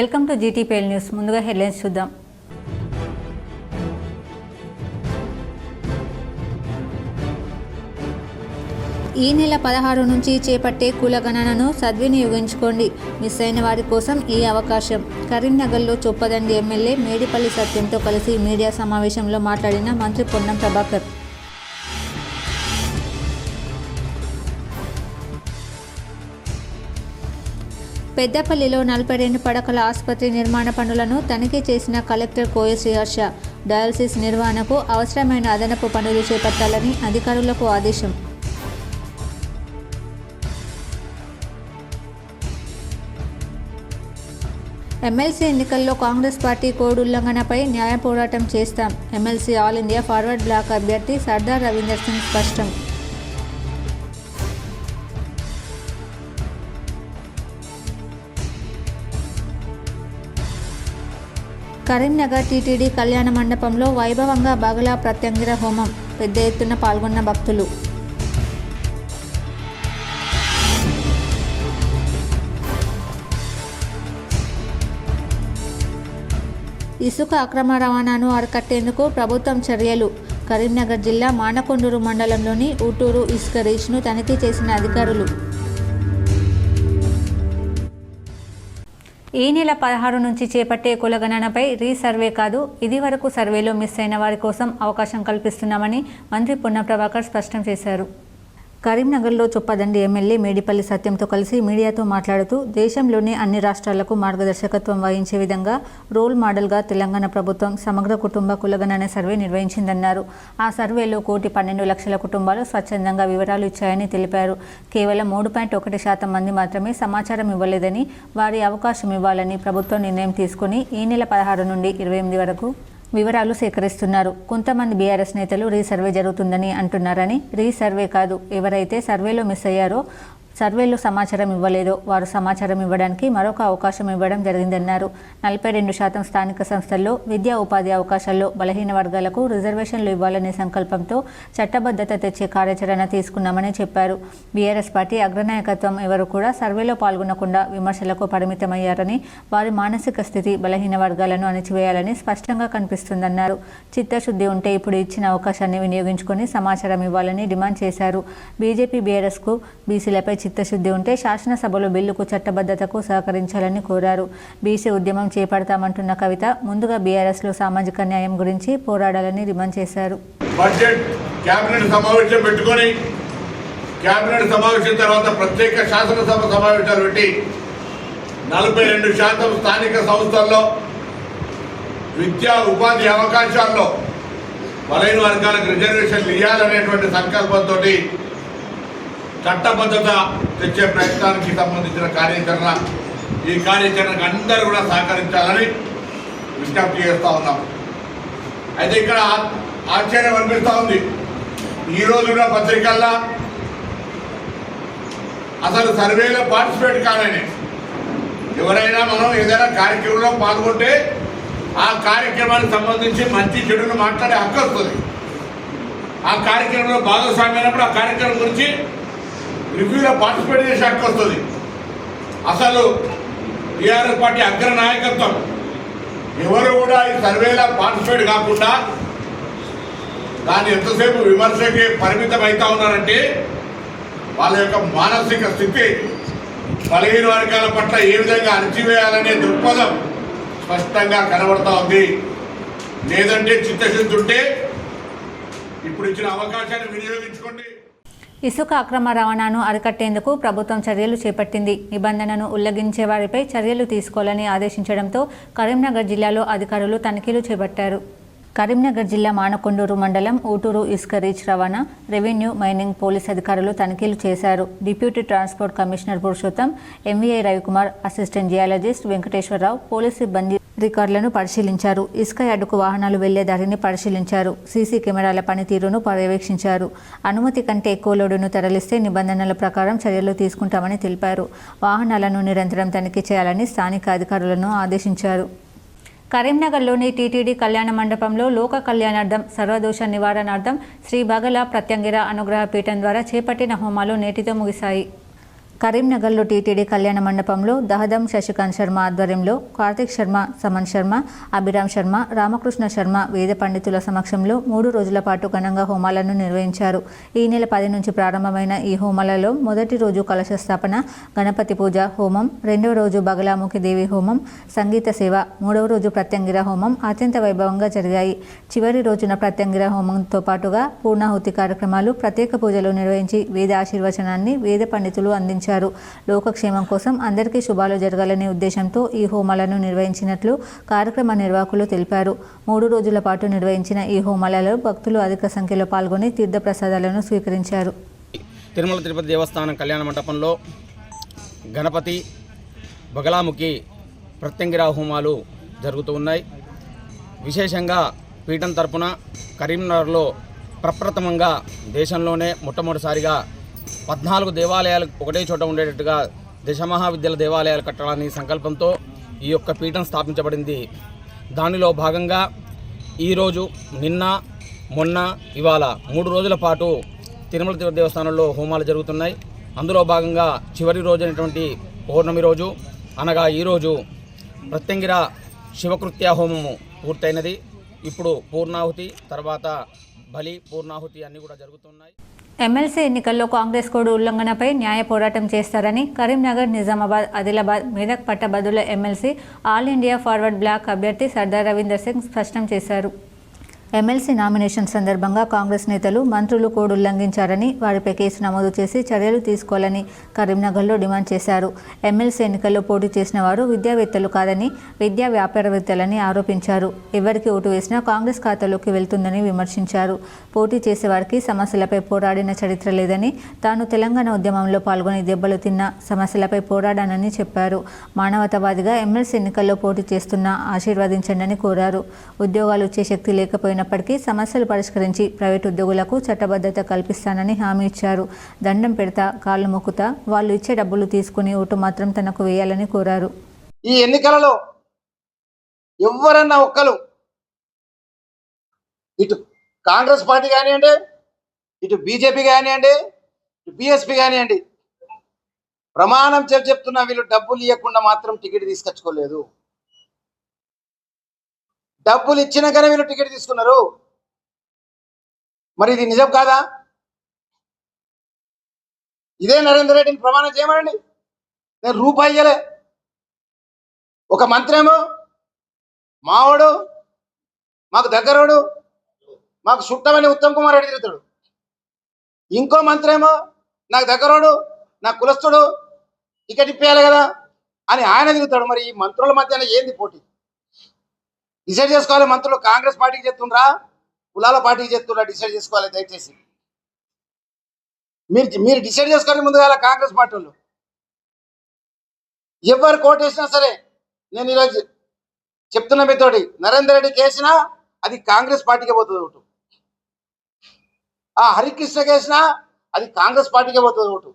Welcome to GTPL news. ముందుగా headlines చూద్దాం. ఈ నెల 16 నుంచి చేపట్టే కులగణనను సద్వినియోగించుకోండి. మిస్ అయిన వారి కోసం ఈ అవకాశం. కరీంనగర్లో చొప్పదండి ఎమ్మెల్యే మేడిపల్లి సత్యంతో కలిసి మీడియా సమావేశంలో మాట్లాడిన మంత్రి పొన్నం ప్రభాకర్. పెద్దపల్లిలో 42 పడకల ఆసుపత్రి నిర్మాణ పనులను తనిఖీ చేసిన కలెక్టర్ కోయ శ్రీహర్ష. డయాలసిస్ నిర్వహణకు అవసరమైన అదనపు పనులు చేపట్టాలని అధికారులకు ఆదేశం. ఎమ్మెల్సీ ఎన్నికల్లో కాంగ్రెస్ పార్టీ కోడ్ ఉల్లంఘనపై న్యాయ పోరాటం చేస్తాం. ఎమ్మెల్సీ ఆల్ ఇండియా ఫార్వర్డ్ బ్లాక్ అభ్యర్థి సర్దార్ రవీందర్ సింగ్ స్పష్టం. కరీంనగర్ టీటీడీ కళ్యాణ మండపంలో వైభవంగా బగలా ప్రత్యంగిర హోమం. పెద్ద ఎత్తున పాల్గొన్న భక్తులు. ఇసుక అక్రమ రవాణాను అరికట్టేందుకు ప్రభుత్వం చర్యలు. కరీంనగర్ జిల్లా మానకొండూరు మండలంలోని ఊటూరు ఇసుక రీచ్ను తనిఖీ చేసిన అధికారులు. ఈ నెల 16 నుంచి చేపట్టే కులగణనపై రీసర్వే కాదు, ఇది వరకు సర్వేలో మిస్ అయిన వారి కోసం అవకాశం కల్పిస్తున్నామని మంత్రి పొన్నం ప్రభాకర్ స్పష్టం చేశారు. కరీంనగర్లో చొప్పదండి ఎమ్మెల్యే మేడిపల్లి సత్యంతో కలిసి మీడియాతో మాట్లాడుతూ దేశంలోని అన్ని రాష్ట్రాలకు మార్గదర్శకత్వం వహించే విధంగా రోల్ మోడల్గా తెలంగాణ ప్రభుత్వం సమగ్ర కుటుంబ కులగణన సర్వే నిర్వహించిందన్నారు. ఆ సర్వేలో 1,12,00,000 కుటుంబాలు స్వచ్ఛందంగా వివరాలు ఇచ్చాయని తెలిపారు. కేవలం 3.1% మంది మాత్రమే సమాచారం ఇవ్వలేదని, వారి అవకాశం ఇవ్వాలని ప్రభుత్వం నిర్ణయం తీసుకుని ఈ నెల 16 నుండి 28 వరకు వివరాలు సేకరిస్తున్నారు. కొంతమంది బీఆర్ఎస్ నేతలు రీసర్వే జరుగుతుందని అంటున్నారని, రీసర్వే కాదు, ఎవరైతే సర్వేలో మిస్ అయ్యారో, సర్వేలో సమాచారం ఇవ్వలేదో వారు సమాచారం ఇవ్వడానికి మరొక అవకాశం ఇవ్వడం జరిగిందన్నారు. 42% స్థానిక సంస్థల్లో విద్యా ఉపాధి అవకాశాల్లో బలహీన వర్గాలకు రిజర్వేషన్లు ఇవ్వాలనే సంకల్పంతో చట్టబద్ధత తెచ్చే కార్యాచరణ తీసుకున్నామని చెప్పారు. బీఆర్ఎస్ పార్టీ అగ్రనాయకత్వం ఎవరు కూడా సర్వేలో పాల్గొనకుండా విమర్శలకు పరిమితమయ్యారని, వారి మానసిక స్థితి బలహీన వర్గాలను అణిచివేయాలని స్పష్టంగా కనిపిస్తుందన్నారు. చిత్తశుద్ధి ఉంటే ఇప్పుడు ఇచ్చిన అవకాశాన్ని వినియోగించుకొని సమాచారం ఇవ్వాలని డిమాండ్ చేశారు. బీజేపీ బీఆర్ఎస్కు బీసీలపై చిత్తశుద్ధి ఉంటే శాసనసభలో బిల్లుకు చట్టబద్ధతకు సహకరించాలని కోరారు. బీసీ ఉద్యమం చేపడతామంటున్న కవిత ముందుగా బీఆర్ఎస్లో సామాజిక న్యాయం గురించి పోరాడాలని డిమాండ్ చేశారు. బడ్జెట్ కేబినెట్ సమావేశం పెట్టుకొని కేబినెట్ సమావేశం తర్వాత ప్రత్యేక శాసనసభ సమావేశాలు పెట్టి 42% స్థానిక సంస్థల్లో విద్యా ఉపాధి అవకాశాల్లో బలైన వర్గాలకు రిజర్వేషన్లు ఇవ్వాలనేటువంటి సంకల్పంతో చట్టబద్ధత తెచ్చే ప్రయత్నానికి సంబంధించిన కార్యాచరణ, ఈ కార్యాచరణకు అందరూ కూడా సహకరించాలని విజ్ఞప్తి చేస్తూ ఉన్నాం. అయితే ఇక్కడ ఆశ్చర్యం అనిపిస్తూ ఉంది. ఈరోజు కూడా పత్రికల్లో అసలు సర్వేలో పార్టిసిపేట్ కాదని, ఎవరైనా మనం ఏదైనా కార్యక్రమంలో పాల్గొంటే ఆ కార్యక్రమానికి సంబంధించి మంచి చెడును మాట్లాడే హక్కు వస్తుంది. ఆ కార్యక్రమంలో భాగస్వామి అయినప్పుడు ఆ కార్యక్రమం గురించి రివ్యూలో పార్టిసిపేట్ చేసే హక్కు వస్తుంది. అసలు టీఆర్ఎస్ పార్టీ అగ్ర నాయకత్వం ఎవరు కూడా ఈ సర్వేలో పార్టిసిపేట్ కాకుండా దాన్ని ఎంతసేపు విమర్శకి పరిమితం అవుతా ఉన్నారంటే వాళ్ళ యొక్క మానసిక స్థితి బలహీన వర్గాల పట్ల ఏ విధంగా అణచివేయాలనే దృక్పథం స్పష్టంగా కనబడతా ఉంది. లేదంటే చిత్తశుద్ధి ఉంటే ఇప్పుడు ఇచ్చిన అవకాశాన్ని వినియోగించుకోండి. ఇసుక అక్రమ రవాణాను అరికట్టేందుకు ప్రభుత్వం చర్యలు చేపట్టింది. నిబంధనను ఉల్లంఘించే వారిపై చర్యలు తీసుకోవాలని ఆదేశించడంతో కరీంనగర్ జిల్లాలో అధికారులు తనిఖీలు చేపట్టారు. కరీంనగర్ జిల్లా మానకొండూరు మండలం ఊటూరు ఇసుక రీచ్ రవాణా, రెవెన్యూ, మైనింగ్, పోలీస్ అధికారులు తనిఖీలు చేశారు. Deputy transport commissioner Purushottam, MVI Ravikumar, assistant geologist Venkateswara Rao police సిబ్బంది రికార్డులను పరిశీలించారు. ఇసుక యార్డుకు వాహనాలు వెళ్లే దారిని పరిశీలించారు. సీసీ కెమెరాల పనితీరును పర్యవేక్షించారు. అనుమతి కంటే ఎక్కువ లోడును తరలిస్తే నిబంధనల ప్రకారం చర్యలు తీసుకుంటామని తెలిపారు. వాహనాలను నిరంతరం తనిఖీ చేయాలని స్థానిక అధికారులను ఆదేశించారు. కరీంనగర్లోని టీటీడీ కళ్యాణ మండపంలో లోక కళ్యాణార్థం, సర్వదోష నివారణార్థం శ్రీ బగల ప్రత్యంగిర అనుగ్రహ పీఠం ద్వారా చేపట్టిన హోమాలు నేటితో ముగిశాయి. కరీంనగర్లో టీటీడీ కళ్యాణ మండపంలో దహదం శశికాంత్ శర్మ ఆధ్వర్యంలో కార్తిక్ శర్మ, సమన్ శర్మ, అభిరామ్ శర్మ, రామకృష్ణ శర్మ వేద పండితుల సమక్షంలో 3 రోజుల పాటు ఘనంగా హోమాలను నిర్వహించారు. ఈ నెల 10 నుంచి ప్రారంభమైన ఈ హోమాలలో మొదటి రోజు కలశ స్థాపన, గణపతి పూజ హోమం, రెండవ రోజు బగలాముఖి దేవి హోమం, సంగీత సేవ, మూడవ రోజు ప్రత్యంగిర హోమం అత్యంత వైభవంగా జరిగాయి. చివరి రోజున ప్రత్యంగిర హోమంతో పాటుగా పూర్ణాహుతి కార్యక్రమాలు, ప్రత్యేక పూజలు నిర్వహించి వేద ఆశీర్వచనాన్ని వేద పండితులు అందించారు. లోకక్షేమం కోసం అందరికీ శుభాలు జరగాలనే ఉద్దేశంతో ఈ హోమాలను నిర్వహించినట్లు కార్యక్రమ నిర్వాహకులు తెలిపారు. 3 రోజుల పాటు నిర్వహించిన ఈ హోమాలలో భక్తులు అధిక సంఖ్యలో పాల్గొని తీర్థప్రసాదాలను స్వీకరించారు. తిరుమల తిరుపతి దేవస్థానం కళ్యాణ మండపంలో గణపతి, బగలాముఖి, ప్రత్యంగిర హోమాలు జరుగుతూ ఉన్నాయి. విశేషంగా పీఠం తరపున కరీంనగర్లో ప్రప్రథమంగా దేశంలోనే మొట్టమొదటిసారిగా 14 దేవాలయాలు ఒకటే చోట ఉండేటట్టుగా దశమహావిద్యల దేవాలయాలు కట్టడాన్ని సంకల్పంతో ఈ యొక్క పీఠం స్థాపించబడింది. దానిలో భాగంగా ఈరోజు, నిన్న, మొన్న, ఇవాళ 3 రోజుల పాటు తిరుమల తిరుపతి దేవస్థానంలో హోమాలు జరుగుతున్నాయి. అందులో భాగంగా చివరి రోజు అయినటువంటి పౌర్ణమి రోజు అనగా ఈరోజు ప్రత్యంగిర శివకృత్య హోమము పూర్తయినది. ఇప్పుడు పూర్ణాహుతి, తర్వాత బలి, పూర్ణాహుతి అన్నీ కూడా జరుగుతున్నాయి. ఎమ్మెల్సీ ఎన్నికల్లో కాంగ్రెస్ కోడ్ ఉల్లంఘనపై న్యాయ పోరాటం చేస్తారని కరీంనగర్, నిజామాబాద్, ఆదిలాబాద్, మెదక్ పట్టభద్రుల ఎమ్మెల్సీ ఆల్ ఇండియా ఫార్వర్డ్ బ్లాక్ అభ్యర్థి సర్దార్ రవీందర్ సింగ్ స్పష్టం చేశారు. ఎమ్మెల్సీ నామినేషన్ సందర్భంగా కాంగ్రెస్ నేతలు, మంత్రులు కోడ్ ఉల్లంఘించారని, వారిపై కేసు నమోదు చేసి చర్యలు తీసుకోవాలని కరీంనగర్లో డిమాండ్ చేశారు. ఎమ్మెల్సీ ఎన్నికల్లో పోటీ చేసిన వారు విద్యావేత్తలు కాదని, విద్యా వ్యాపారవేత్తలని ఆరోపించారు. ఎవరికి ఓటు వేసినా కాంగ్రెస్ ఖాతాలోకి వెళ్తుందని విమర్శించారు. పోటీ చేసేవారికి సమస్యలపై పోరాడిన చరిత్ర లేదని, తాను తెలంగాణ ఉద్యమంలో పాల్గొని దెబ్బలు తిన్న సమస్యలపై పోరాడానని చెప్పారు. మానవతావాదిగా ఎమ్మెల్సీ ఎన్నికల్లో పోటీ చేస్తున్నా ఆశీర్వదించండి కోరారు. ఉద్యోగాలు ఇచ్చే శక్తి లేకపోయినప్పటికీ సమస్యలు పరిష్కరించి ప్రైవేటు ఉద్యోగులకు చట్టబద్ధత కల్పిస్తానని హామీ ఇచ్చారు. దండం పెడతా, కాళ్ళు మొక్కుతా, వాళ్ళు ఇచ్చే డబ్బులు తీసుకుని ఓటు మాత్రం తనకు వేయాలని కోరారు. ఈ ఎన్నికలలో ఎవరన్నా ఒక్కరు ఇటు కాంగ్రెస్ పార్టీ కానివ్వండి, ఇటు బీజేపీ కానివ్వండి, ఇటు బీఎస్పీ కానివ్వండి, ప్రమాణం చెప్తున్నా వీళ్ళు డబ్బులు ఇవ్వకుండా మాత్రం టికెట్ తీసుకొచ్చుకోలేదు. డబ్బులు ఇచ్చినాకనే వీళ్ళు టికెట్ తీసుకున్నారు. మరి ఇది నిజం కాదా? ఇదే నరేందర్ రెడ్డిని ప్రమాణం చేయమనండి. నేను రూపాయి ఇయ్యలే. ఒక మంత్రి ఏమో మావాడు, మాకు దగ్గరోడు, మాకు చుట్టమని ఉత్తమ్ కుమార్ రెడ్డి తిరుగుతాడు. ఇంకో మంత్రి ఏమో నాకు దగ్గరోడు, నాకు కులస్తుడు, టికెట్ ఇప్పేయాలి కదా అని ఆయన తిరుగుతాడు. మరి ఈ మంత్రుల మధ్యన ఏంది పోటీ? డిసైడ్ చేసుకోవాలి. మంత్రులు కాంగ్రెస్ పార్టీకి చెప్తుండ్రా, కులాల పార్టీకి చెప్తుండ్రా? డిసైడ్ చేసుకోవాలి దయచేసి. మీరు డిసైడ్ చేసుకోవాలి ముందుగా. కాంగ్రెస్ పార్టీ వాళ్ళు ఎవరు కోటేసినా సరే, నేను ఈరోజు చెప్తున్నా మీతోటి, నరేందర్ రెడ్డి కేసినా అది కాంగ్రెస్ పార్టీకే పోతుంది ఓటు. ఆ హరికృష్ణ కేసినా అది కాంగ్రెస్ పార్టీకే పోతుంది ఓటు.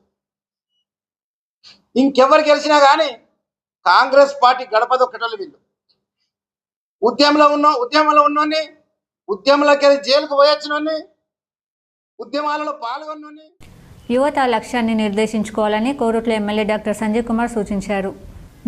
ఇంకెవరు గెలిచినా కానీ కాంగ్రెస్ పార్టీ గడపది ఒక్కటోళ్ళు. వీళ్ళు ఉద్యమంలో ఉన్నోని, ఉద్యమంలోకి వెళ్ళి జైలుకు పోయొచ్చినోని, ఉద్యమాలలో పాల్గొన్నోని. యువత లక్ష్యాన్ని నిర్దేశించుకోవాలని కోరుట్ల ఎమ్మెల్యే డాక్టర్ సంజయ్ కుమార్ సూచించారు.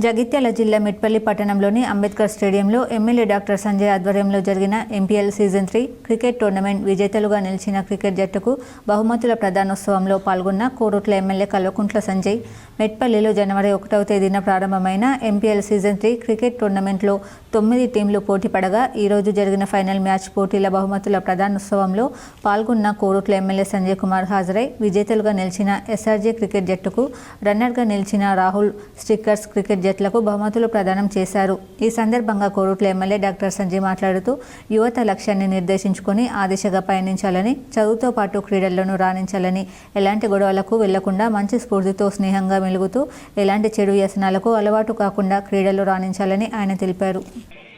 జగిత్యాల జిల్లా మిట్పల్లి పట్టణంలోని అంబేద్కర్ స్టేడియంలో ఎమ్మెల్యే డాక్టర్ సంజయ్ ఆధ్వర్యంలో జరిగిన ఎంపీఎల్ సీజన్ 3 క్రికెట్ టోర్నమెంట్ విజేతలుగా నిలిచిన క్రికెట్ జట్టుకు బహుమతుల ప్రదానోత్సవంలో పాల్గొన్న కోరుట్ల ఎమ్మెల్యే కల్వకుంట్ల సంజయ్ మెట్పల్లిలో జనవరి 1వ తేదీన ప్రారంభమైన ఎంపీఎల్ సీజన్ 3 క్రికెట్ టోర్నమెంట్లో 9 టీంలు పోటీ పడగా ఈరోజు జరిగిన ఫైనల్ మ్యాచ్ పోటీల బహుమతుల ప్రదానోత్సవంలో పాల్గొన్న కోరుట్ల ఎమ్మెల్యే సంజయ్ కుమార్ హాజరై విజేతలుగా నిలిచిన ఎస్ఆర్జే క్రికెట్ జట్టుకు, రన్నర్గా నిలిచిన రాహుల్ స్టిక్కర్స్ క్రికెట్ జట్లకు బహుమతులు ప్రదానం చేశారు. ఈ సందర్భంగా కోరుట్ల ఎమ్మెల్యే డాక్టర్ సంజయ్ మాట్లాడుతూ యువత లక్ష్యాన్ని నిర్దేశించుకొని ఆ దిశగా పయనించాలని, చదువుతో పాటు క్రీడల్లోనూ రాణించాలని, ఎలాంటి గొడవలకు వెళ్లకుండా మంచి స్ఫూర్తితో స్నేహంగా మెలుగుతూ ఎలాంటి చెడు వ్యసనాలకు అలవాటు కాకుండా క్రీడల్లో రాణించాలని ఆయన తెలిపారు.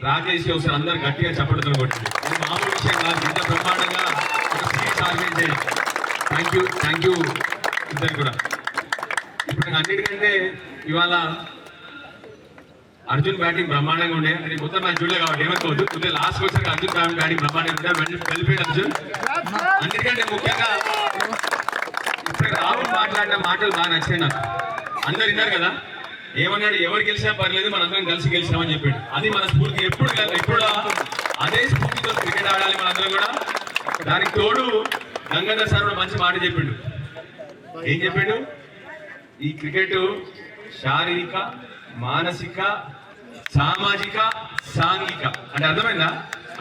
రాజేష్ ఒకసారి అందరు గట్టిగా చప్పట్లు కొట్టింది. ఇది మామూలు విషయం కాదు. ఇంత బ్రహ్మాండంగా ఒక సీట్ ఆర్గనైజ్ చేయండి. థ్యాంక్ యూ ఇద్దరు కూడా. ఇప్పుడు అన్నిటికంటే ఇవాళ అర్జున్ బ్యాటింగ్ బ్రహ్మాండంగా ఉండే. అది మొత్తం మ్యాచ్ చూడలే కాబట్టి ఏమనుకోవద్దు. కొద్దిగా లాస్ట్ వచ్చాక అర్జున్ బ్యాటింగ్ బ్రహ్మాండంగా ఉండే. వెళ్ళిపోయాడు అర్జున్. అన్నిటికంటే ముఖ్యంగా ఇప్పుడు రాహుల్ మాట్లాడిన మాటలు బాగా నచ్చాయి నాకు. అందరు విన్నారు కదా, ఏమన్నాడు, ఎవరు గెలిచినా పర్లేదు మనందరం కలిసి గెలిచినామని చెప్పాడు. అది మన స్ఫూర్తి. ఎప్పుడు అదే స్ఫూర్తితో క్రికెట్ ఆడాలి మనందరం కూడా. దానికి తోడు గంగాధర్ సార్ కూడా మంచి మాట చెప్పిండు. ఏం చెప్పిండు? ఈ క్రికెట్ శారీరక, మానసిక, సామాజిక, సాంఘిక అంటే అర్థమైందా?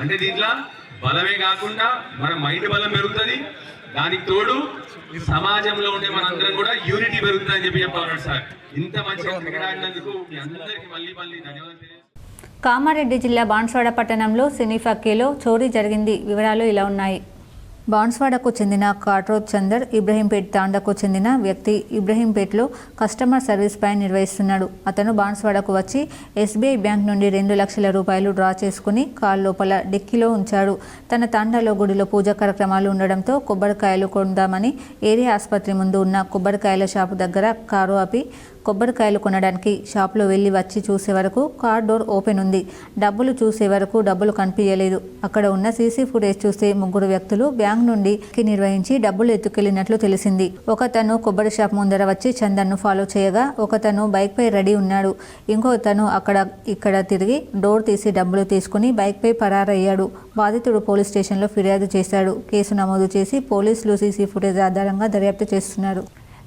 అంటే దీంట్లో బలమే కాకుండా మన మైండ్ బలం పెరుగుతుంది, దానికి తోడు సమాజంలో ఉండే మనందరం కూడా యూనిటీ పెరుగుతుంది అని చెప్పారు సార్. ఇంత మంచిగా క్రికెట్ ఆడినందుకు మీ అందరికీ మళ్ళీ ధన్యవాదాలు. కామారెడ్డి జిల్లా బాన్స్వాడ పట్టణంలో సినీ ఫ్యాక్టరీలో చోరీ జరిగింది. వివరాలు ఇలా ఉన్నాయి. బాన్స్వాడకు చెందిన కాట్రోజ్ చందర్ ఇబ్రహీంపేట్ తాండాకు చెందిన వ్యక్తి ఇబ్రహీంపేట్లో కస్టమర్ సర్వీస్ పై నిర్వహిస్తున్నాడు. అతను బాన్స్వాడకు వచ్చి ఎస్బీఐ బ్యాంక్ నుండి 2 లక్షల రూపాయలు డ్రా చేసుకుని కార్ లోపల డిక్కీలో ఉంచాడు. తన తాండాలో గుడిలో పూజా కార్యక్రమాలు ఉండడంతో కొబ్బరికాయలు కొందామని ఏరియా ఆసుపత్రి ముందు ఉన్న కొబ్బరికాయల షాపు దగ్గర కారు ఆపి కొబ్బరికాయలు కొనడానికి షాప్లో వెళ్ళి వచ్చి చూసే వరకు కార్ డోర్ ఓపెన్ ఉంది. డబ్బులు చూసే వరకు డబ్బులు కనిపించలేదు. అక్కడ ఉన్న సీసీ ఫుటేజ్ చూస్తే 3 వ్యక్తులు బ్యాంక్ నుండి నిర్వహించి డబ్బులు ఎత్తుకెళ్లినట్లు తెలిసింది. ఒకతను కొబ్బరి షాప్ ముందర వచ్చి చందన్ను ఫాలో చేయగా ఒకతను బైక్ పై రెడీ ఉన్నాడు. ఇంకొకతను ఇక్కడ తిరిగి డోర్ తీసి డబ్బులు తీసుకుని బైక్ పై పరారయ్యాడు. బాధితుడు పోలీస్ స్టేషన్లో ఫిర్యాదు చేశాడు. కేసు నమోదు చేసి పోలీసులు సీసీ ఫుటేజ్ ఆధారంగా దర్యాప్తు చేస్తున్నారు.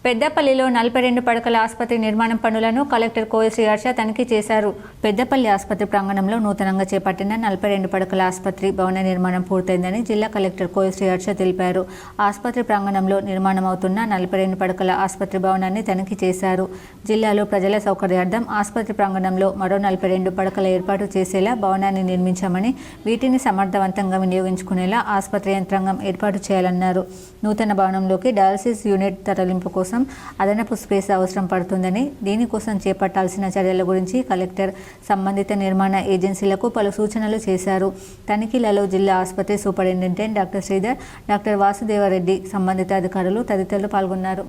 పెద్దపల్లిలో 42 పడకల ఆసుపత్రి నిర్మాణం పనులను కలెక్టర్ కోయ శ్రీ హర్ష తనిఖీ చేశారు. పెద్దపల్లి ఆసుపత్రి ప్రాంగణంలో నూతనంగా చేపట్టిన 42 పడకల ఆసుపత్రి భవన నిర్మాణం పూర్తయిందని జిల్లా కలెక్టర్ కోయ శ్రీ హర్ష తెలిపారు. ఆసుపత్రి ప్రాంగణంలో నిర్మాణం అవుతున్న 42 పడకల ఆసుపత్రి భవనాన్ని తనిఖీ చేశారు. జిల్లాలో ప్రజల సౌకర్యార్థం ఆసుపత్రి ప్రాంగణంలో మరో 42 పడకల ఏర్పాటు చేసేలా భవనాన్ని నిర్మించామని, వీటిని సమర్థవంతంగా వినియోగించుకునేలా ఆసుపత్రి యంత్రాంగం ఏర్పాటు చేయాలన్నారు. నూతన భవనంలోకి డయాలసిస్ యూనిట్ తరలింపు కోసం అదనపు స్పేస్ అవసరం పడుతుందని, దీనికోసం చేపట్టాల్సిన చర్యల గురించి కలెక్టర్ సంబంధిత నిర్మాణ ఏజెన్సీలకు పలు సూచనలు చేశారు. తనిఖీలలో జిల్లా ఆసుపత్రి superintendent doctor Sridhar, doctor Vasudeva Reddy, సంబంధిత అధికారులు తదితరులు పాల్గొన్నారు.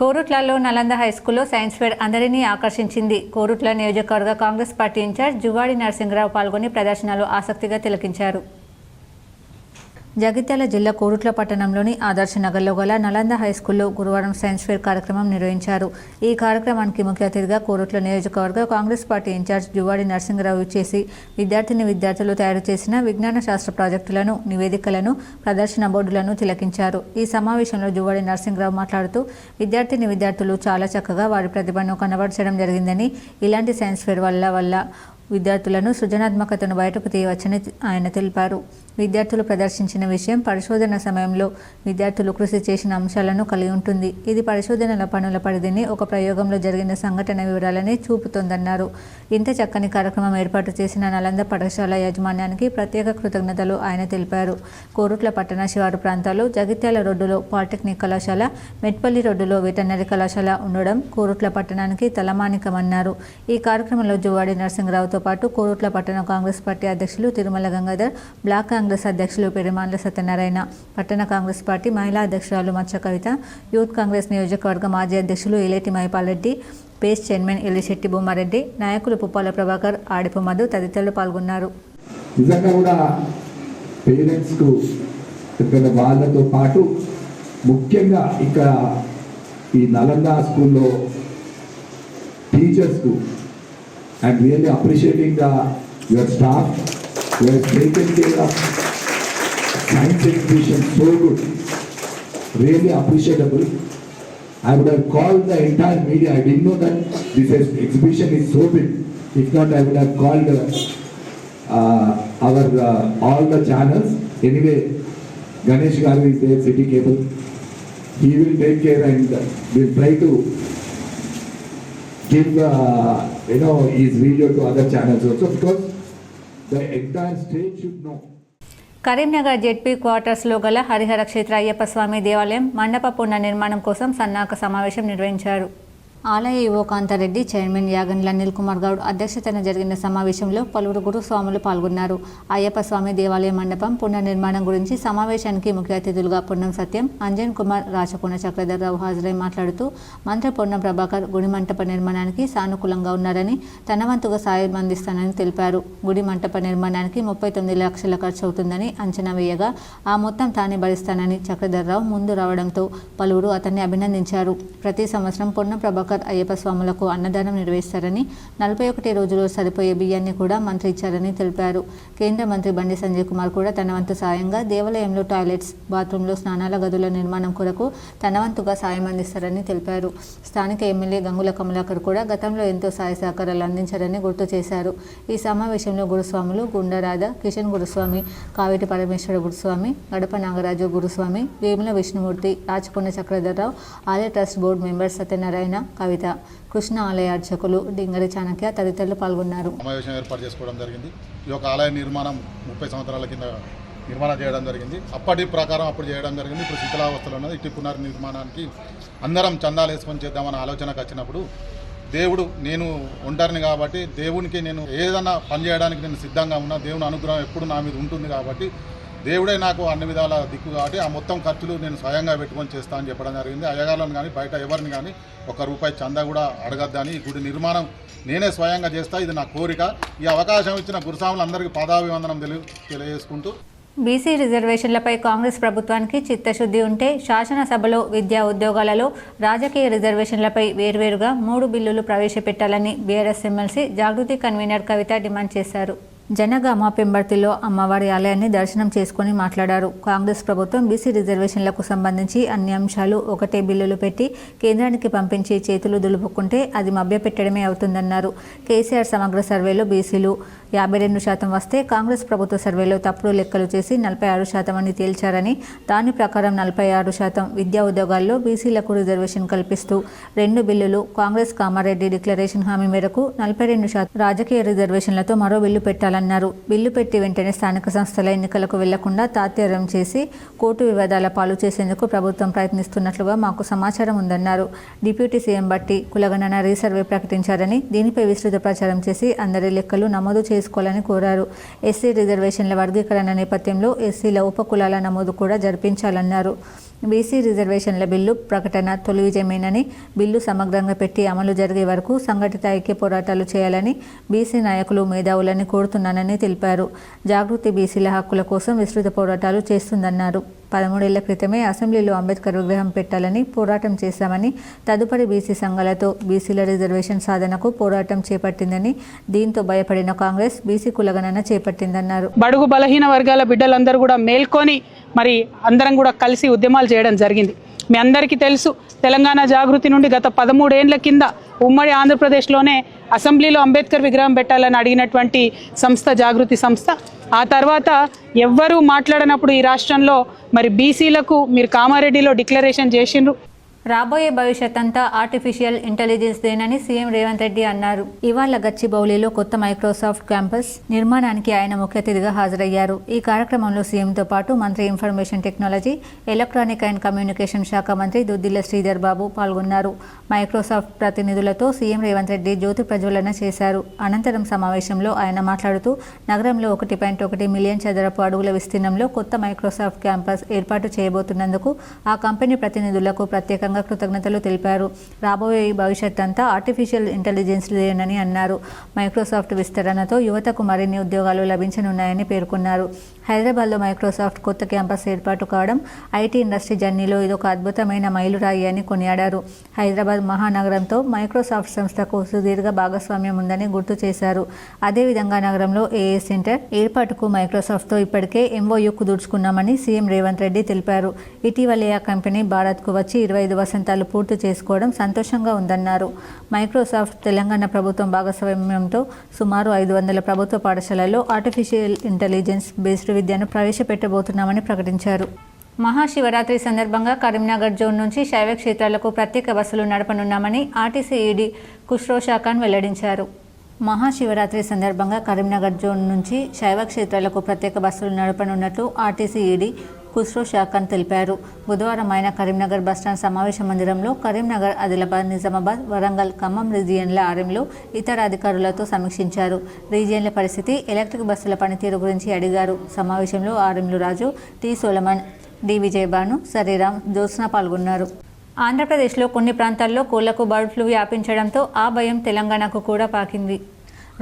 కోరుట్లలో నలంద హైస్కూల్లో సైన్స్ ఫేర్ అందరినీ ఆకర్షించింది. కోరుట్ల నియోజకవర్గ కాంగ్రెస్ పార్టీ ఇన్ఛార్జ్ జువ్వాడి నరసింహరావు పాల్గొని ప్రదర్శనలు ఆసక్తిగా తిలకించారు. జగిత్యాల జిల్లా కోరుట్ల పట్టణంలోని ఆదర్శ నగర్లో గల నలంద హైస్కూల్లో గురువారం సైన్స్ ఫేర్ కార్యక్రమం నిర్వహించారు. ఈ కార్యక్రమానికి ముఖ్య అతిథిగా కోరుట్ల నియోజకవర్గ కాంగ్రెస్ పార్టీ ఇన్ఛార్జ్ జువ్వాడి నరసింహరావు ఇచ్చేసి విద్యార్థులు తయారు చేసిన విజ్ఞాన శాస్త్ర ప్రాజెక్టులను, నివేదికలను, ప్రదర్శన బోర్డులను తిలకించారు. ఈ సమావేశంలో జువ్వాడి నరసింహరావు మాట్లాడుతూ విద్యార్థులు చాలా చక్కగా వారి ప్రతిభను కనబరచడం జరిగిందని, ఇలాంటి సైన్స్ ఫేర్ వల్ల విద్యార్థులను సృజనాత్మకతను బయటకు తీయవచ్చని ఆయన తెలిపారు. విద్యార్థులు ప్రదర్శించిన విషయం పరిశోధన సమయంలో విద్యార్థులు కృషి చేసిన అంశాలను కలిగి ఉంటుంది. ఇది పరిశోధనల పనుల పరిధిని ఒక ప్రయోగంలో జరిగిన సంఘటన వివరాలని చూపుతోందన్నారు. ఇంత చక్కని కార్యక్రమం ఏర్పాటు చేసిన నలంద పాఠశాల యాజమాన్యానికి ప్రత్యేక కృతజ్ఞతలు ఆయన తెలిపారు. కోరుట్ల పట్టణ శివారు ప్రాంతాల్లో జగిత్యాల రోడ్డులో పాలిటెక్నిక్ కళాశాల, మెట్పల్లి రోడ్డులో వెటర్నరీ కళాశాల ఉండడం కోరుట్ల పట్టణానికి తలమానికమన్నారు. ఈ కార్యక్రమంలో జువ్వాడి నరసింహరావుతో పాటు కోరుట్ల పట్టణ కాంగ్రెస్ పార్టీ అధ్యక్షులు తిరుమల గంగాధర్, బ్లాక్ కాంగ్రెస్ అధ్యక్షులు పెరుమాండ్ల సత్యనారాయణ, పట్టణ కాంగ్రెస్ పార్టీ మహిళా అధ్యక్షురాలు మచ్చ కవిత, యూత్ కాంగ్రెస్ నియోజకవర్గ మాజీ అధ్యక్షులు ఎలేటి మైపాల్ రెడ్డి, పేస్ చైర్మన్ ఎల్లిశెట్టి భూమారెడ్డి, నాయకులు పుప్పాల ప్రభాకర్, ఆడిపు మధు తదితరులు పాల్గొన్నారు. నిజంగా కూడా పేరెంట్స్కు ఇక్కడ వాళ్ళతో పాటు ముఖ్యంగా ఇక్కడ ఈ నలంద స్కూల్లో టీచర్స్కు I'm really appreciating your staff who has taken care of science exhibition so good. Really appreciable. I would have called the entire media. I didn't know that this exhibition is so big. If not, I would have called our all the channels. Anyway, Ganesh Garu is there, City Cable. He will take care and will try to give his video to other channels also, because the entire state should know. Karimnagar ZP క్వార్టర్స్లో గల హరిహర క్షేత్ర అయ్యప్ప స్వామి దేవాలయం మండప పునర్నిర్మాణం కోసం సన్నాహక సమావేశం నిర్వహించారు. ఆలయ ఈవో కాంతారెడ్డి, చైర్మన్ యాగండ్ల అనిల్ కుమార్ గౌడ్ అధ్యక్షతన జరిగిన సమావేశంలో పలువురు గురుస్వాములు పాల్గొన్నారు. అయ్యప్ప స్వామి దేవాలయ మండపం పునర్నిర్మాణం గురించి సమావేశానికి ముఖ్య అతిథులుగా పొన్నం సత్యం, అంజన్ కుమార్, రాచకొండ చక్రధర్రావు హాజరై మాట్లాడుతూ మంత్రి పొన్నం ప్రభాకర్ గుడి మంటప నిర్మాణానికి సానుకూలంగా ఉన్నారని, తన వంతుగా సాయం అందిస్తానని తెలిపారు. గుడి మంటప నిర్మాణానికి 39 లక్షల ఖర్చు అవుతుందని అంచనా వేయగా ఆ మొత్తం తానే భరిస్తానని చక్రధర్రావు ముందు రావడంతో పలువురు అతన్ని అభినందించారు. ప్రతి సంవత్సరం పొన్నం ప్రభాకర్ ప్రభాకర్ అయ్యప్ప స్వాములకు అన్నదానం నిర్వహిస్తారని 41 రోజులు సరిపోయే బియ్యాన్ని కూడా మంత్రి ఇచ్చారని తెలిపారు. కేంద్ర మంత్రి బండి సంజయ్ కుమార్ కూడా తన వంతు సాయంగా దేవాలయంలో టాయిలెట్స్, బాత్రూంలో స్నానాల గదుల నిర్మాణం కొరకు తన వంతుగా సాయం అందిస్తారని తెలిపారు. స్థానిక ఎమ్మెల్యే గంగుల కమలాకర్ కూడా గతంలో ఎంతో సహాయ సహకారాలు అందించారని గుర్తు చేశారు. ఈ సమావేశంలో గురుస్వాములు గుండరాధ, కిషన్ గురుస్వామి, కావేటి పరమేశ్వర గురుస్వామి, గడప నాగరాజు గురుస్వామి, వేముల విష్ణుమూర్తి, రాచకొండ చక్రధర్రావు, ఆలయ ట్రస్ట్ బోర్డు మెంబర్ సత్యనారాయణ, కవిత, కృష్ణ ఆలయ అర్చకులు డింగరి చాణక్య తదితరులు పాల్గొన్నారు. సమావేశం ఏర్పాటు చేసుకోవడం జరిగింది. ఈ యొక్క ఆలయ నిర్మాణం 30 సంవత్సరాల కింద నిర్మాణం చేయడం జరిగింది. అప్పటి ప్రకారం అప్పుడు చేయడం జరిగింది. ఇప్పుడు శిథిలావస్థలో ఉన్నది. ఇటు పునర్నిర్మాణానికి అందరం చందాలు వేసుకొని చేద్దామన్న ఆలోచనకు వచ్చినప్పుడు దేవుడు, నేను ఒంటరిని కాబట్టి దేవునికి నేను ఏదైనా పని చేయడానికి నేను సిద్ధంగా ఉన్నా, దేవుని అనుగ్రహం ఎప్పుడు నా మీద ఉంటుంది కాబట్టి దేవుడే నాకు అన్ని విధాల దిక్కు కాబట్టి ఆ మొత్తం ఖర్చులు నేను స్వయంగా పెట్టుకొని చేస్తా అని చెప్పడం జరిగింది. అయ్యగారులను కానీ బయట ఎవరిని కానీ ₹1 చందా కూడా అడగద్దని, ఈ గుడి నిర్మాణం నేనే స్వయంగా చేస్తా, ఇది నా కోరిక. ఈ అవకాశం ఇచ్చిన గురుస్వాములందరికీ పాదాభివందనం తెలియజేసుకుంటూ, బీసీ రిజర్వేషన్లపై కాంగ్రెస్ ప్రభుత్వానికి చిత్తశుద్ధి ఉంటే శాసనసభలో విద్యా ఉద్యోగాలలో రాజకీయ రిజర్వేషన్లపై వేర్వేరుగా 3 బిల్లులు ప్రవేశపెట్టాలని బీఆర్ఎస్ ఎమ్మెల్సీ జాగృతి కన్వీనర్ కవిత డిమాండ్ చేశారు. జనగామ పెంబర్తిలో అమ్మవారి ఆలయాన్ని దర్శనం చేసుకుని మాట్లాడారు. కాంగ్రెస్ ప్రభుత్వం బీసీ రిజర్వేషన్లకు సంబంధించి అన్ని అంశాలు ఒకటే బిల్లులు పెట్టి కేంద్రానికి పంపించి చేతులు దులుపుకుంటే అది మభ్యపెట్టడమే అవుతుందన్నారు. కేసీఆర్ సమగ్ర సర్వేలో బీసీలు 52% వస్తే కాంగ్రెస్ ప్రభుత్వ సర్వేలో తప్పుడు లెక్కలు చేసి 46% అని తేల్చారని, దాని ప్రకారం 46% విద్యా ఉద్యోగాల్లో బీసీలకు రిజర్వేషన్ కల్పిస్తూ 2 బిల్లులు, కాంగ్రెస్ కామారెడ్డి డిక్లరేషన్ హామీ మేరకు 42% రాజకీయ రిజర్వేషన్లతో మరో బిల్లు పెట్టాలన్నారు. బిల్లు పెట్టి వెంటనే స్థానిక సంస్థల ఎన్నికలకు వెళ్లకుండా తాత్యారం చేసి కోర్టు వివాదాల పాలు చేసేందుకు ప్రభుత్వం ప్రయత్నిస్తున్నట్లుగా మాకు సమాచారం ఉందన్నారు. డిప్యూటీ సీఎం బట్టి కులగణన రీసర్వే ప్రకటించారని, దీనిపై విస్తృత ప్రచారం చేసి అందరి లెక్కలు నమోదు చేసుకోవాలని కోరారు. ఎస్సీ రిజర్వేషన్ల వర్గీకరణ నేపథ్యంలో ఎస్సీల ఉపకులాల నమోదు కూడా జరిపించాలన్నారు. బీసీ రిజర్వేషన్ల బిల్లు ప్రకటన తొలి విజయమేనని, బిల్లు సమగ్రంగా పెట్టి అమలు జరిగే వరకు సంఘటిత ఐక్య పోరాటాలు చేయాలని బీసీ నాయకులు, మేధావులని కోరుతున్నానని తెలిపారు. జాగృతి బీసీల హక్కుల కోసం విస్తృత పోరాటాలు చేస్తుందన్నారు. 13 ఏళ్ల క్రితమే అసెంబ్లీలో అంబేద్కర్ విగ్రహం పెట్టాలని పోరాటం చేశామని, తదుపరి బీసీ సంఘాలతో బీసీల రిజర్వేషన్ సాధనకు పోరాటం చేపట్టిందని, దీంతో భయపడిన కాంగ్రెస్ బీసీ కులగణన చేపట్టిందన్నారు. బడుగు బలహీన వర్గాల బిడ్డలందరూ కూడా మేల్కొని మరి అందరం కూడా కలిసి ఉద్యమాలు చేయడం జరిగింది. మీ అందరికీ తెలుసు, తెలంగాణ జాగృతి నుండి గత 13 ఏళ్ల కింద ఉమ్మడి ఆంధ్రప్రదేశ్లోనే అసెంబ్లీలో అంబేద్కర్ విగ్రహం పెట్టాలని అడిగినటువంటి సంస్థ జాగృతి సంస్థ. ఆ తర్వాత ఎవ్వరూ మాట్లాడనప్పుడు ఈ రాష్ట్రంలో మరి బీసీలకు మీరు కామారెడ్డిలో డిక్లరేషన్ చేసిండ్రు. రాబోయే భవిష్యత్ అంతా ఆర్టిఫిషియల్ ఇంటెలిజెన్స్ దేనని సీఎం రేవంత్ రెడ్డి అన్నారు. ఇవాళ గచ్చిబౌలిలో కొత్త మైక్రోసాఫ్ట్ క్యాంపస్ నిర్మాణానికి ఆయన ముఖ్య అతిథిగా హాజరయ్యారు. ఈ కార్యక్రమంలో సీఎంతో పాటు మంత్రి information technology, electronic and communication శాఖ మంత్రి దుద్దిల్ల శ్రీధర్ బాబు పాల్గొన్నారు. మైక్రోసాఫ్ట్ ప్రతినిధులతో సీఎం రేవంత్ రెడ్డి జ్యోతి ప్రజ్వలన చేశారు. అనంతరం సమావేశంలో ఆయన మాట్లాడుతూ నగరంలో 1.1 మిలియన్ చదరపు అడుగుల విస్తీర్ణంలో కొత్త మైక్రోసాఫ్ట్ క్యాంపస్ ఏర్పాటు చేయబోతున్నందుకు ఆ కంపెనీ ప్రతినిధులకు ప్రత్యేకంగా కృతజ్ఞతలు తెలిపారు. రాబోయే భవిష్యత్ అంతా ఆర్టిఫిషియల్ ఇంటెలిజెన్స్ లేనని అన్నారు. మైక్రోసాఫ్ట్ విస్తరణతో యువతకు మరిన్ని ఉద్యోగాలు లభించనున్నాయని పేర్కొన్నారు. హైదరాబాద్లో మైక్రోసాఫ్ట్ కొత్త క్యాంపస్ ఏర్పాటు కావడం ఐటీ ఇండస్ట్రీ జర్నీలో ఇదొక అద్భుతమైన మైలురాయి అని కొనియాడారు. హైదరాబాద్ మహానగరంతో మైక్రోసాఫ్ట్ సంస్థకు సుదీర్ఘ భాగస్వామ్యం ఉందని గుర్తు చేశారు. అదేవిధంగా నగరంలో ఏఏ సెంటర్ ఏర్పాటుకు మైక్రోసాఫ్ట్తో ఇప్పటికే ఎంఓయూ కుదుర్చుకున్నామని సీఎం రేవంత్ రెడ్డి తెలిపారు. ఇటీవలే ఆ కంపెనీ భారత్కు వచ్చి 25 వసంతాలు పూర్తి చేసుకోవడం సంతోషంగా ఉందన్నారు. మైక్రోసాఫ్ట్ తెలంగాణ ప్రభుత్వం భాగస్వామ్యంతో సుమారు 500 ప్రభుత్వ పాఠశాలల్లో ఆర్టిఫిషియల్ ఇంటెలిజెన్స్ బేస్డ్ విద్యను ప్రవేశపెట్టబోతున్నామని ప్రకటించారు. మహాశివరాత్రి సందర్భంగా కరీంనగర్ జోన్ నుంచి శైవ క్షేత్రాలకు ప్రత్యేక బస్సులు నడపనున్నామని ఆర్టీసీ ఈడీ ఖుష్రో ఖాన్ వెల్లడించారు. మహాశివరాత్రి సందర్భంగా కరీంనగర్ జోన్ నుంచి శైవ క్షేత్రాలకు ప్రత్యేక బస్సులు నడపనున్నట్లు ఆర్టీసీ ఈడీ ఖుష్రో ఖాన్ తెలిపారు. బుధవారం ఆయన కరీంనగర్ బస్టాండ్ సమావేశ మందిరంలో కరీంనగర్, ఆదిలాబాద్, నిజామాబాద్, వరంగల్, ఖమ్మం రీజియన్ల ఆర్ఎంలు, ఇతర అధికారులతో సమీక్షించారు. రీజియన్ల పరిస్థితి, ఎలక్ట్రిక్ బస్సుల పనితీరు గురించి అడిగారు. సమావేశంలో ఆర్ఎంలు రాజు, టి సోలమన్, డి విజయభాను, సరీరామ్, జ్యోత్స్న పాల్గొన్నారు. ఆంధ్రప్రదేశ్లో కొన్ని ప్రాంతాల్లో కోళ్లకు బర్డ్ ఫ్లూ వ్యాపించడంతో ఆ భయం తెలంగాణకు కూడా పాకింది.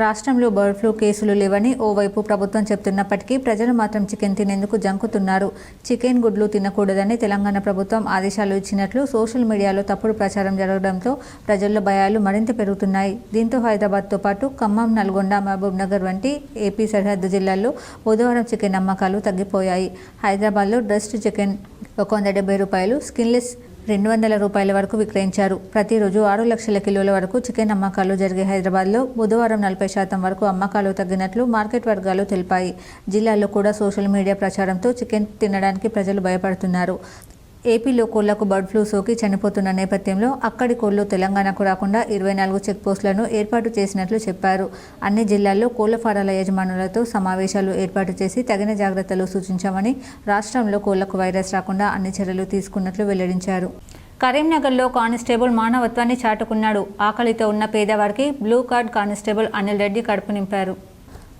రాష్ట్రంలో బర్డ్ ఫ్లూ కేసులు లేవని ఓవైపు ప్రభుత్వం చెప్తున్నప్పటికీ ప్రజలు మాత్రం చికెన్ తినేందుకు జంకుతున్నారు. చికెన్ గుడ్లు తినకూడదని తెలంగాణ ప్రభుత్వం ఆదేశాలు ఇచ్చినట్లు సోషల్ మీడియాలో తప్పుడు ప్రచారం జరగడంతో ప్రజల్లో భయాలు మరింత పెరుగుతున్నాయి. దీంతో హైదరాబాద్తో పాటు ఖమ్మం, నల్గొండ, మహబూబ్ నగర్ వంటి ఏపీ సరిహద్దు జిల్లాల్లో బుధవారం చికెన్ అమ్మకాలు తగ్గిపోయాయి. హైదరాబాద్లో డ్రెస్డ్ చికెన్ 170 రూపాయలు, స్కిన్లెస్ 200 రూపాయల వరకు విక్రయించారు. ప్రతిరోజు 6 లక్షల కిలోల వరకు చికెన్ అమ్మకాలు జరిగే హైదరాబాద్లో బుధవారం 40% వరకు అమ్మకాలు తగ్గినట్లు మార్కెట్ వర్గాలు తెలిపాయి. జిల్లాలో కూడా సోషల్ మీడియా ప్రచారంతో చికెన్ తినడానికి ప్రజలు భయపడుతున్నారు. ఏపీలో కోళ్లకు బర్డ్ ఫ్లూ సోకి చనిపోతున్న నేపథ్యంలో అక్కడి కోళ్లు తెలంగాణకు రాకుండా 24 చెక్ పోస్టులను ఏర్పాటు చేసినట్లు చెప్పారు. అన్ని జిల్లాల్లో కోళ్ల ఫారాల యజమానులతో సమావేశాలు ఏర్పాటు చేసి తగిన జాగ్రత్తలు సూచించామని, రాష్ట్రంలో కోళ్లకు వైరస్ రాకుండా అన్ని చర్యలు తీసుకున్నట్లు వెల్లడించారు. కరీంనగర్లో కానిస్టేబుల్ మానవత్వాన్ని చాటుకున్నాడు. ఆకలితో ఉన్న పేదవారికి blue card constable Anil Reddy కడుపు నింపారు.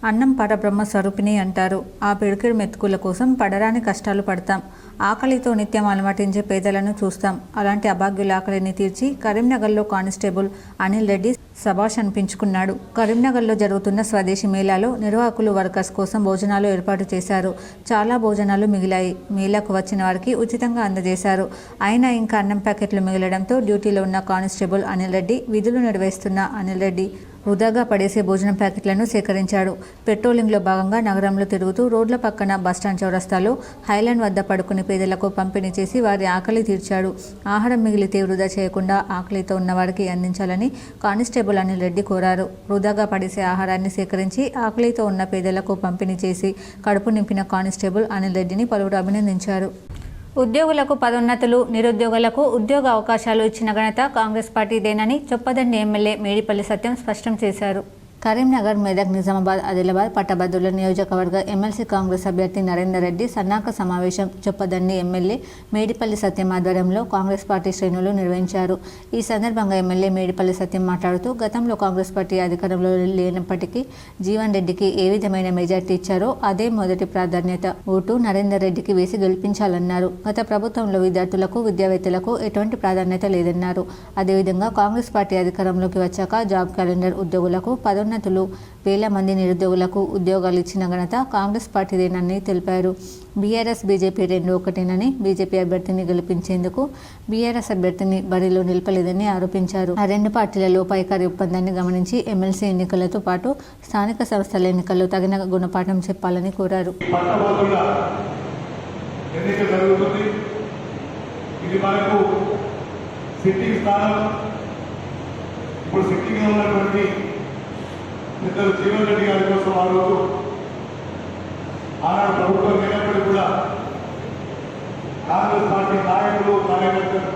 అన్నం పరబ్రహ్మ స్వరూపిణి అంటారు. ఆ పిడికిడు మెతుకుల కోసం పడరాని కష్టాలు పడతాం. ఆకలితో నిత్యం అలమటించే పేదలను చూస్తాం. అలాంటి అభాగ్యుల ఆకలిని తీర్చి కరీంనగర్లో కానిస్టేబుల్ అనిల్ రెడ్డి శభాష్ అనిపించుకున్నాడు. కరీంనగర్లో జరుగుతున్న స్వదేశీ మేళాలో నిర్వాహకులు వర్కర్స్ కోసం భోజనాలు ఏర్పాటు చేశారు. చాలా భోజనాలు మిగిలాయి. మేళాకు వచ్చిన వారికి ఉచితంగా అందజేశారు. అయినా ఇంకా అన్నం ప్యాకెట్లు మిగలడంతో డ్యూటీలో ఉన్న కానిస్టేబుల్ అనిల్ రెడ్డి, విధులు నిర్వహిస్తున్న అనిల్ రెడ్డి వృధాగా పడేసే భోజనం ప్యాకెట్లను సేకరించాడు. పెట్రోలింగ్లో భాగంగా నగరంలో తిరుగుతూ రోడ్ల పక్కన బస్టాండ్ చౌరస్తాలో హైలాండ్ వద్ద పడుకుని పేదలకు పంపిణీ చేసి వారి ఆకలి తీర్చాడు. ఆహారం మిగిలితే వృధా చేయకుండా ఆకలితో ఉన్నవారికి అందించాలని కానిస్టేబుల్ అనిల్ రెడ్డి కోరారు. వృధాగా పడేసే ఆహారాన్ని సేకరించి ఆకలితో ఉన్న పేదలకు పంపిణీ చేసి కడుపు నింపిన కానిస్టేబుల్ అనిల్ రెడ్డిని పలువురు అభినందించారు. ఉద్యోగులకు పదోన్నతులు, నిరుద్యోగులకు ఉద్యోగ అవకాశాలు ఇచ్చిన ఘనత కాంగ్రెస్ పార్టీదేనని చొప్పదండి ఎమ్మెల్యే మేడిపల్లి సత్యం స్పష్టం చేశారు. కరీంనగర్, మెదక్, నిజామాబాద్, ఆదిలాబాద్ పట్టభద్రుల నియోజకవర్గ ఎమ్మెల్సీ కాంగ్రెస్ అభ్యర్థి నరేందర్ రెడ్డి సన్నాహక సమావేశం చొప్పదండి ఎమ్మెల్యే మేడిపల్లి సత్యం ఆధ్వర్యంలో కాంగ్రెస్ పార్టీ శ్రేణులు నిర్వహించారు. ఈ సందర్భంగా ఎమ్మెల్యే మేడిపల్లి సత్యం మాట్లాడుతూ గతంలో కాంగ్రెస్ పార్టీ అధికారంలో లేనప్పటికీ జీవన్ రెడ్డికి ఏ విధమైన మెజార్టీ ఇచ్చారో అదే మొదటి ప్రాధాన్యత. ఓటు నరేందర్ రెడ్డికి వేసి గెలిపించాలన్నారు. గత ప్రభుత్వంలో విద్యార్థులకు, విద్యావేత్తలకు ఎటువంటి ప్రాధాన్యత లేదన్నారు. అదేవిధంగా కాంగ్రెస్ పార్టీ అధికారంలోకి వచ్చాక జాబ్ క్యాలెండర్, ఉద్యోగులకు పదోన్నతులు, వేల మంది నిరుద్యోగులకు ఉద్యోగాలు ఇచ్చిన ఘనత కాంగ్రెస్ పార్టీదేనని తెలిపారు. బీఆర్ఎస్, బీజేపీ రెండు ఒకటేనని, బీజేపీ అభ్యర్థిని గెలిపించేందుకు బీఆర్ఎస్ అభ్యర్థిని బరిలో నిలపలేదని ఆరోపించారు. ఆ రెండు పార్టీల లోపాయికారి ఒప్పందాన్ని గమనించి ఎమ్మెల్సీ ఎన్నికలతో పాటు స్థానిక సంస్థల ఎన్నికల్లో తగిన గుణపాఠం చెప్పాలని కోరారు. పెద్దలు జీవన్ రెడ్డి గారి కోసం ఆ రోజు ఆనాడు ప్రభుత్వం లేనప్పటికీ కూడా కాంగ్రెస్ పార్టీ నాయకులు, కార్యకర్తలు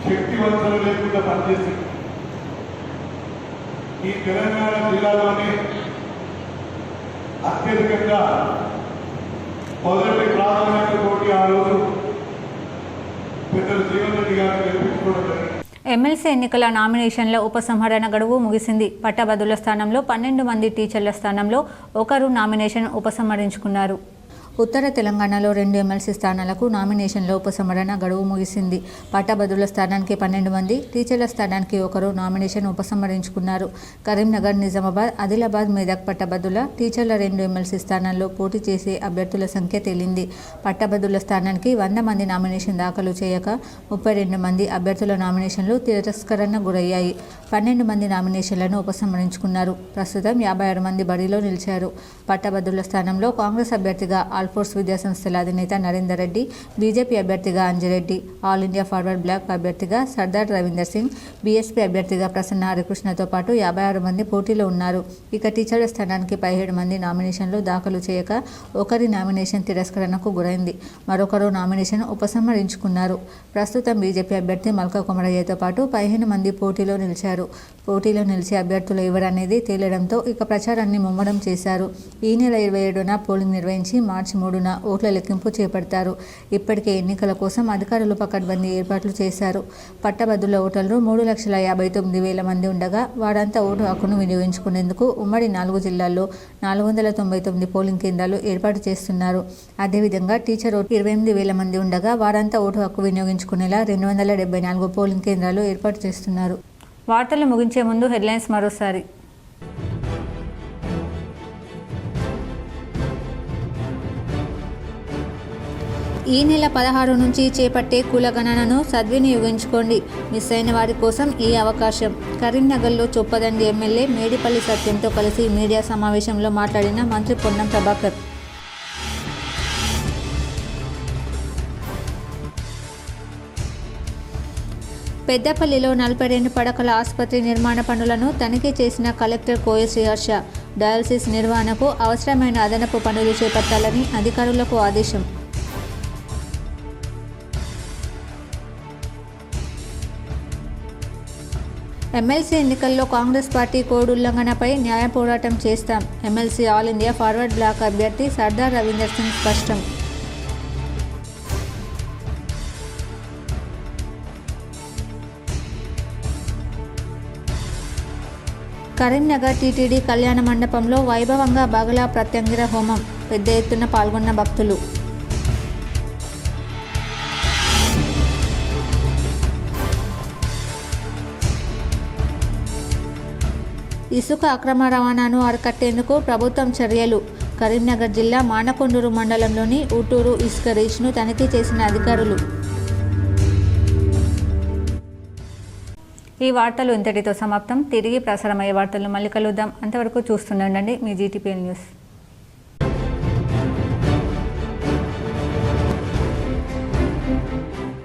శక్తివంతులు లేకుండా పనిచేసి ఈ తెలంగాణ జిల్లాలోని అత్యధికంగా మొదటి ప్రాధాన్యతతోటి ఆ రోజు పెద్దలు జీవన్ రెడ్డి గారిని గెలిపించుకోవడం జరిగింది. ఎమ్మెల్సీ ఎన్నికల నామినేషన్ల ఉపసంహరణ గడువు ముగిసింది. పట్టభద్రుల స్థానంలో 12 మంది, టీచర్ల స్థానంలో ఒకరు నామినేషన్ ఉపసంహరించుకున్నారు. ఉత్తర తెలంగాణలో 2 ఎమ్మెల్సీ స్థానాలకు నామినేషన్ల ఉపసంహరణ గడువు ముగిసింది. పట్టభద్రుల స్థానానికి 12 మంది, టీచర్ల స్థానానికి ఒకరు నామినేషన్ ఉపసంహరించుకున్నారు. కరీంనగర్, నిజామాబాద్, ఆదిలాబాద్, మెదక్ పట్టభద్రుల, టీచర్ల 2 ఎమ్మెల్సీ స్థానాల్లో పోటీ చేసే అభ్యర్థుల సంఖ్య తేలింది. పట్టభద్రుల స్థానానికి 100 మంది నామినేషన్ దాఖలు చేయక 32 మంది అభ్యర్థుల నామినేషన్లు తిరస్కరణ గురయ్యాయి. 12 మంది నామినేషన్లను ఉపసంహరించుకున్నారు. ప్రస్తుతం 56 మంది బరిలో నిలిచారు. పట్టభద్రుల స్థానంలో కాంగ్రెస్ అభ్యర్థిగా ఆల్ఫోర్స్ విద్యాసంస్థల అధినేత నరేందర్ రెడ్డి, బీజేపీ అభ్యర్థిగా అంజిరెడ్డి, ఆల్ ఇండియా ఫార్వర్డ్ బ్లాక్ అభ్యర్థిగా సర్దార్ రవీందర్ సింగ్, బీఎస్పీ అభ్యర్థిగా ప్రసన్న హరికృష్ణతో పాటు 56 మంది పోటీలో ఉన్నారు. ఇక టీచర్ల స్థానానికి 17 మంది నామినేషన్లు దాఖలు చేయక ఒకరి నామినేషన్ తిరస్కరణకు గురైంది. మరొకరు నామినేషన్ ఉపసంహరించుకున్నారు. ప్రస్తుతం బీజేపీ అభ్యర్థి మల్కా కొమరయ్యతో పాటు 15 మంది పోటీలో నిలిచారు. పోటీలో నిలిచే అభ్యర్థులు ఎవరనేది తేలడంతో ఇక ప్రచారాన్ని ముమ్మరం చేశారు. ఈ నెల 27న పోలింగ్ నిర్వహించి మార్చి 3న ఓట్ల లెక్కింపు చేపడతారు. ఇప్పటికే ఎన్నికల కోసం అధికారులు పకడ్బందీ ఏర్పాట్లు చేశారు. పట్టభద్రుల ఓటర్లు 3,59,000 మంది ఉండగా వారంతా ఓటు హక్కును వినియోగించుకునేందుకు ఉమ్మడి 4 జిల్లాల్లో 499 పోలింగ్ కేంద్రాలు ఏర్పాటు చేస్తున్నారు. అదేవిధంగా టీచర్ ఓటు 28,000 మంది ఉండగా వారంతా ఓటు హక్కు వినియోగించుకునేలా 274 పోలింగ్ కేంద్రాలు ఏర్పాటు చేస్తున్నారు. వార్తలు ముగించే ముందు హెడ్లైన్స్ మరోసారి. ఈ నెల 16 నుంచి చేపట్టే కులగణనను సద్వినియోగించుకోండి. మిస్ అయిన వారి కోసం ఈ అవకాశం. కరీంనగర్లో చొప్పదండి ఎమ్మెల్యే మేడిపల్లి సత్యంతో కలిసి మీడియా సమావేశంలో మాట్లాడిన మంత్రి పొన్నం ప్రభాకర్. పెద్దపల్లిలో 42 పడకల ఆసుపత్రి నిర్మాణ పనులను తనిఖీ చేసిన కలెక్టర్ కోయశ్రీ హర్ష. డయాలసిస్ నిర్వహణకు అవసరమైన అదనపు పనులు చేపట్టాలని అధికారులకు ఆదేశం. ఎమ్మెల్సీ ఎన్నికల్లో కాంగ్రెస్ పార్టీ కోడ్ ఉల్లంఘనపై న్యాయ పోరాటం చేస్తాం. ఎమ్మెల్సీ ఆల్ ఇండియా ఫార్వర్డ్ బ్లాక్ అభ్యర్థి సర్దార్ రవీందర్ సింగ్ స్పష్టం. కరీంనగర్ టీటీడీ కళ్యాణ మండపంలో వైభవంగా బగలా ప్రత్యంగిర హోమం. పెద్ద ఎత్తున పాల్గొన్న భక్తులు. ఇసుక అక్రమ రవాణాను అరికట్టేందుకు ప్రభుత్వం చర్యలు. కరీంనగర్ జిల్లా మానకొండూరు మండలంలోని ఊటూరు ఇసుక రీచ్ను తనిఖీ చేసిన అధికారులు. ఈ వార్తలు ఇంతటితో సమాప్తం. తిరిగి ప్రసారమయ్యే వార్తలు మళ్ళీ కలుద్దాం. అంతవరకు చూస్తూనే ఉండండి మీ GTPL న్యూస్.